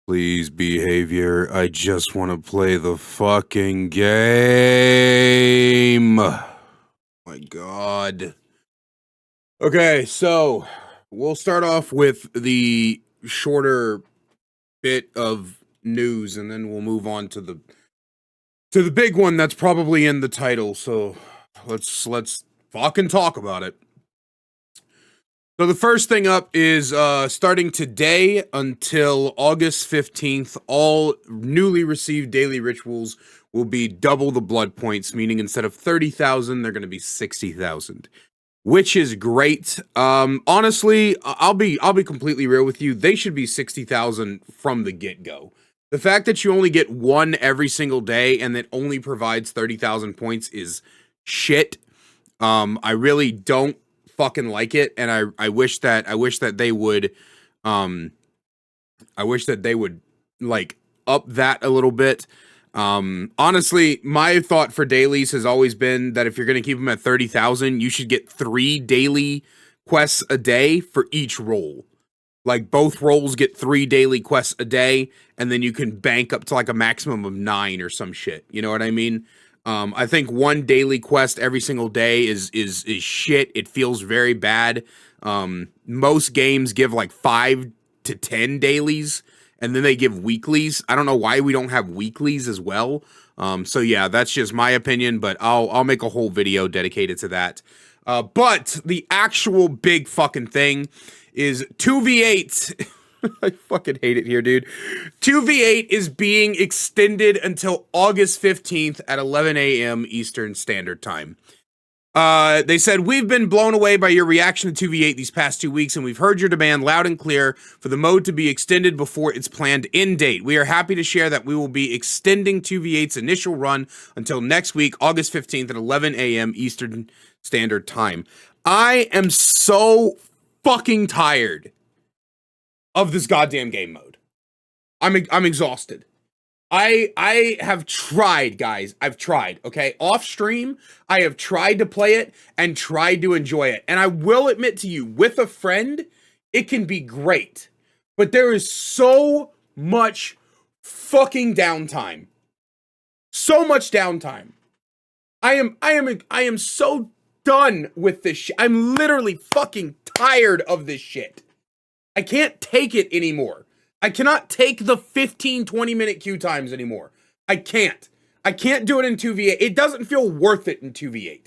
Please, behavior. I just want to play the fucking game. My God. Okay, so we'll start off with the shorter bit of news, and then we'll move on to the big one that's probably in the title. So let's fucking talk about it. So the first thing up is starting today until August 15th, all newly received daily rituals will be double the blood points, meaning instead of 30,000, they're going to be 60,000, which is great. Honestly, I'll be completely real with you. They should be 60,000 from the get-go. The fact that you only get one every single day and that only provides 30,000 points is shit. I really don't fucking like it, and I wish that they would like up that a little bit. Honestly, my thought for dailies has always been that if you're going to keep them at 30,000, you should get 3 daily quests a day for each role. Like, both roles get 3 daily quests a day, and then you can bank up to like a maximum of 9 or some shit. You know what I mean? I think 1 daily quest every single day is shit. It feels very bad. Most games give like 5 to 10 dailies, and then they give weeklies. I don't know why we don't have weeklies as well. So yeah, that's just my opinion, but I'll make a whole video dedicated to that. But the actual big fucking thing is 2v8. I fucking hate it here, dude. 2v8 is being extended until August 15th at 11 a.m. Eastern Standard Time. They said, we've been blown away by your reaction to 2v8 these past 2 weeks, and we've heard your demand loud and clear for the mode to be extended before its planned end date. We are happy to share that we will be extending 2v8's initial run until next week, August 15th at 11 a.m. Eastern Standard Time. I am so fucking tired of this goddamn game mode. I'm exhausted. I have tried, guys. I've tried, okay? Off stream, I have tried to play it and tried to enjoy it. And I will admit to you, with a friend, it can be great. But there is so much fucking downtime. So much downtime. I am so done with this shit. I'm literally fucking tired of this shit. I can't take it anymore. I cannot take the 15, 20-minute queue times anymore. I can't. I can't do it in 2v8. It doesn't feel worth it in 2v8.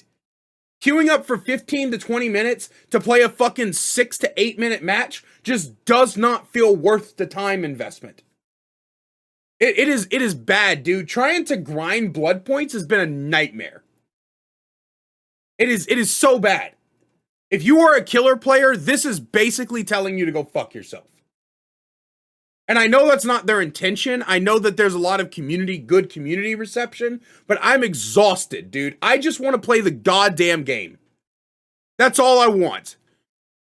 Queuing up for 15 to 20 minutes to play a fucking 6 to 8 minute match just does not feel worth the time investment. It is bad, dude. Trying to grind blood points has been a nightmare. It is so bad. If you are a killer player, this is basically telling you to go fuck yourself. And I know that's not their intention. I know that there's a lot of good community reception, but I'm exhausted, dude. I just want to play the goddamn game. That's all I want.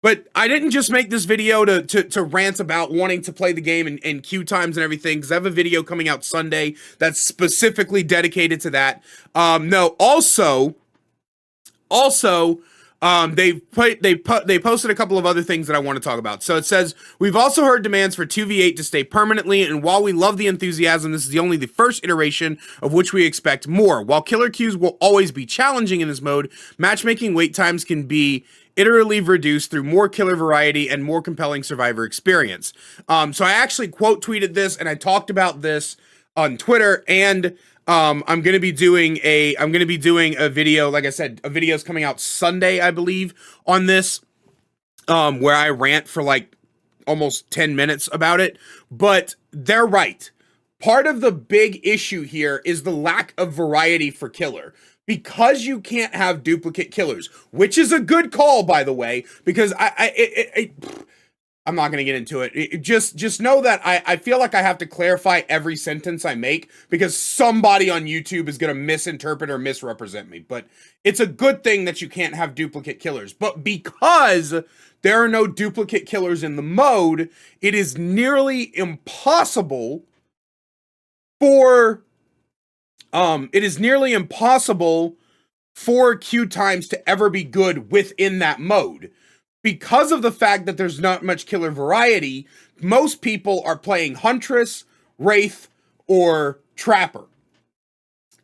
But I didn't just make this video to rant about wanting to play the game and queue times and everything, because I have a video coming out Sunday that's specifically dedicated to that. No, also, they posted a couple of other things that I want to talk about. So it says, we've also heard demands for 2v8 to stay permanently, and while we love the enthusiasm, this is only the first iteration of which we expect more. While killer queues will always be challenging in this mode, matchmaking wait times can be iteratively reduced through more killer variety and more compelling survivor experience. So I actually quote tweeted this, and I talked about this on Twitter, and I'm going to be doing a video. Like I said, a video's coming out Sunday, I believe, on this, where I rant for like almost 10 minutes about it. But they're right. Part of the big issue here is the lack of variety for killer. Because you can't have duplicate killers, which is a good call, by the way, because I'm not going to get into it. Just know that I feel like I have to clarify every sentence I make, because somebody on YouTube is going to misinterpret or misrepresent me. But it's a good thing that you can't have duplicate killers. But because there are no duplicate killers in the mode, it is nearly impossible for queue times to ever be good within that mode. Because of the fact that there's not much killer variety, most people are playing Huntress, Wraith, or Trapper.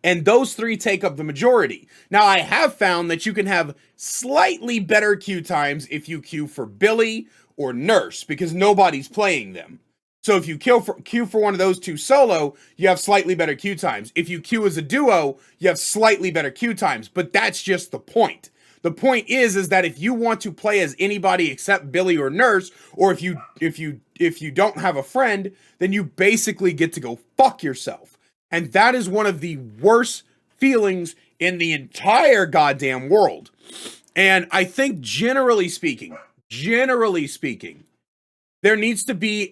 And those three take up the majority. Now, I have found that you can have slightly better queue times if you queue for Billy or Nurse, because nobody's playing them. So if you queue for one of those two solo, you have slightly better queue times. If you queue as a duo, you have slightly better queue times. But that's just the point. The point is that if you want to play as anybody except Billy or Nurse, or if you don't have a friend, then you basically get to go fuck yourself. And that is one of the worst feelings in the entire goddamn world. And I think generally speaking, there needs to be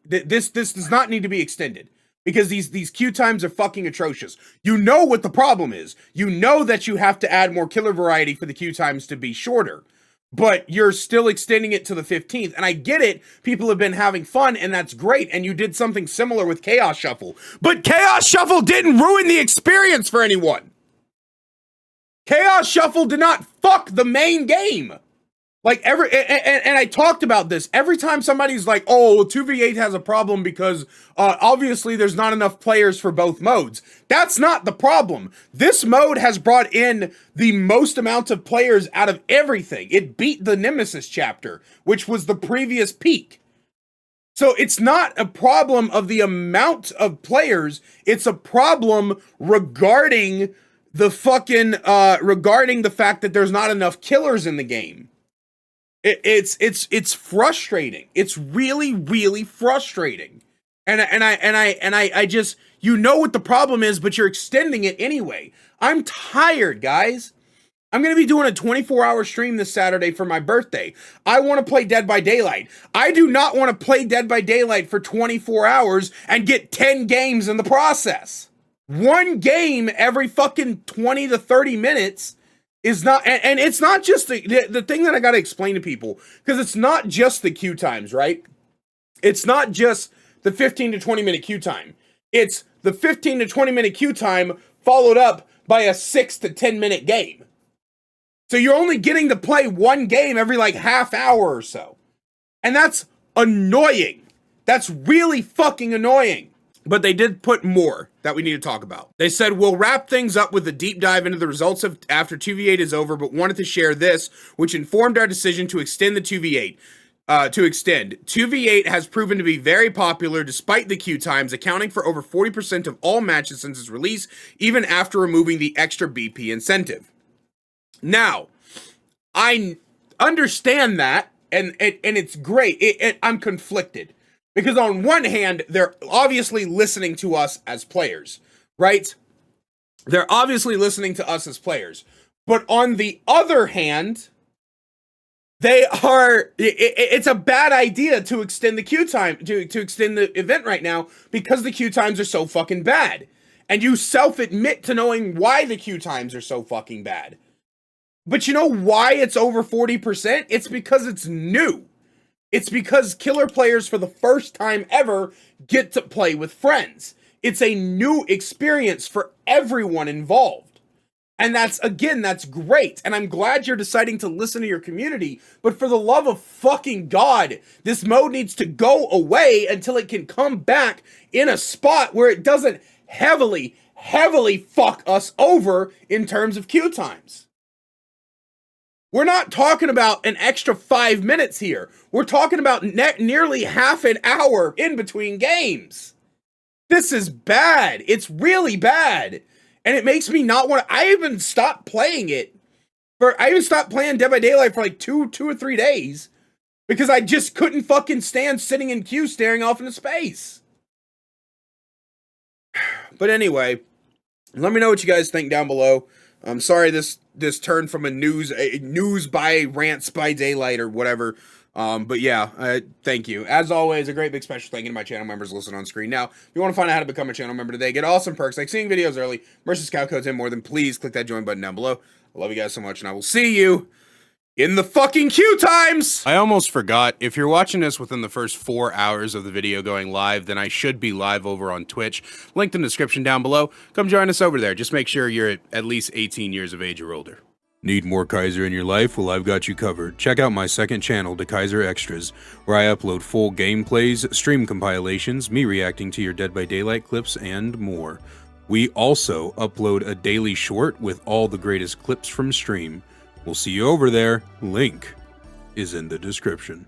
this does not need to be extended, because these queue times are fucking atrocious. You know what the problem is. You know that you have to add more killer variety for the queue times to be shorter. But you're still extending it to the 15th. And I get it. People have been having fun, and that's great. And you did something similar with Chaos Shuffle. But Chaos Shuffle didn't ruin the experience for anyone. Chaos Shuffle did not fuck the main game. Like, and I talked about this. Every time somebody's like, oh, 2v8 has a problem because obviously there's not enough players for both modes. That's not the problem. This mode has brought in the most amount of players out of everything. It beat the Nemesis chapter, which was the previous peak. So it's not a problem of the amount of players. It's a problem regarding the fucking, regarding the fact that there's not enough killers in the game. It's frustrating. It's really, really frustrating. And I just, you know what the problem is, but you're extending it anyway. I'm tired, guys. I'm going to be doing a 24-hour stream this Saturday for my birthday. I want to play Dead by Daylight. I do not want to play Dead by Daylight for 24 hours and get 10 games in the process. One game every fucking 20 to 30 minutes is not, and it's not just the thing that I got to explain to people, because it's not just the queue times, right? It's not just the 15 to 20 minute queue time. It's the 15 to 20 minute queue time followed up by a 6 to 10 minute game. So you're only getting to play one game every like half hour or so. And that's annoying. That's really fucking annoying. But they did put more that we need to talk about. They said, we'll wrap things up with a deep dive into the results of after 2v8 is over, but wanted to share this, which informed our decision to extend the 2v8. 2v8 has proven to be very popular despite the queue times, accounting for over 40% of all matches since its release, even after removing the extra BP incentive. Now, I understand that, and it's great. I'm conflicted. Because on one hand, they're obviously listening to us as players, right? They're obviously listening to us as players. But on the other hand, it's a bad idea to extend the queue time, to extend the event right now, because the queue times are so fucking bad. And you self-admit to knowing why the queue times are so fucking bad. But you know why it's over 40%? It's because it's new. It's because killer players for the first time ever get to play with friends. It's a new experience for everyone involved. And that's great. And I'm glad you're deciding to listen to your community. But for the love of fucking God, this mode needs to go away until it can come back in a spot where it doesn't heavily fuck us over in terms of queue times. We're not talking about an extra 5 minutes here. We're talking about nearly half an hour in between games. This is bad. It's really bad. And it makes me not want to. I even stopped playing it. I even stopped playing Dead by Daylight for like two or 3 days. Because I just couldn't fucking stand sitting in queue staring off into space. But anyway, let me know what you guys think down below. I'm sorry this turned from a news by rants by daylight or whatever. But yeah, thank you. As always, a great big special thank you to my channel members listed on screen. Now, if you want to find out how to become a channel member today, get awesome perks like seeing videos early, merch discount codes, and more, then please click that join button down below. I love you guys so much, and I will see you in the fucking queue times! I almost forgot, if you're watching this within the first 4 hours of the video going live, then I should be live over on Twitch. Linked in the description down below. Come join us over there. Just make sure you're at least 18 years of age or older. Need more Kaiser in your life? Well, I've got you covered. Check out my second channel, The Kaiser Extras, where I upload full gameplays, stream compilations, me reacting to your Dead by Daylight clips, and more. We also upload a daily short with all the greatest clips from stream. We'll see you over there. Link is in the description.